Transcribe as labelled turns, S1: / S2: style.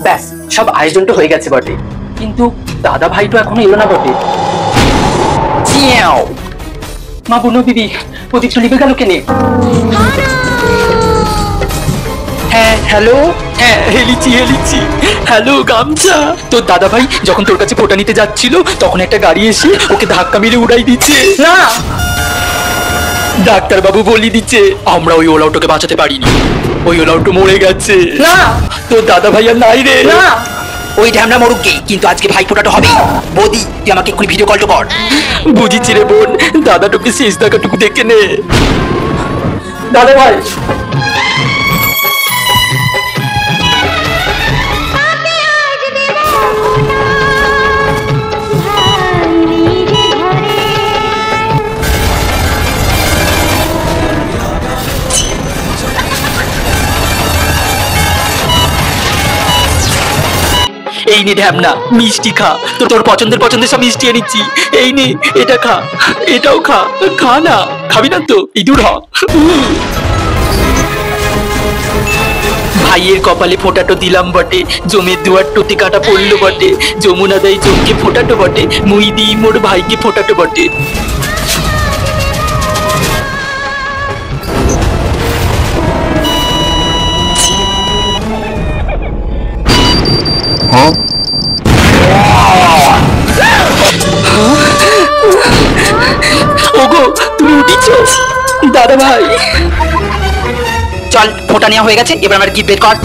S1: ব্যাস সব আয়োজনটা হয়ে গেছে বটে, কিন্তু দাদা ভাই তো এখনো এলো না বটে। মা বুনো দিদি প্রদীপটা নিভে গেল কেনে? হ্যাঁ হ্যালো, হ্যাঁ হেলিছি। হ্যালো গামছা, তোর দাদা ভাই যখন তোর কাছে ফোঁটা নিতে যাচ্ছিল তখন একটা গাড়ি এসে ওকে ধাক্কা মেরে উড়াই দিচ্ছে। না, ডাক্তার বাবু বলি দিচ্ছে আমরা ওই ওলাউটোকে বাঁচাতে পারিনি, ওই ওলাউটো মরে গেছে। না, তোর দাদা ভাই আর নাই রে। না,
S2: ওই ঢ্যামনা মরুক গে, কিন্তু আজকে ভাই ফোটাটা হবে। বৌদি তুই আমাকে একটু ভিডিও কলটা কর।
S1: বুঝিছি রে বোন, দাদাটুকু শেষ দেখাটুকু দেখে নে। দাদা ভাই এই নে ঢ্যামনা মিষ্টি খা, তোর পছন্দের সব মিষ্টি এনেছি। এই নে এটা খা, এটাও খা, খা না, খাবি না তো ইঁদুর হ। ভাইয়ের কপালে ফোঁটাটো দিলাম বটে, জমির দুয়ার টতে কাটা পড়লো বটে, যমুনা দেয় জমকে ফোঁটাটো বটে, মুই দিই মোর ভাইকে ফোঁটাটো বটে। ওগো তুমি উঠিছো? দাদা ভাই
S2: চল ফোটা নেওয়া হয়ে গেছে, এবার আমার গিফট বের কর।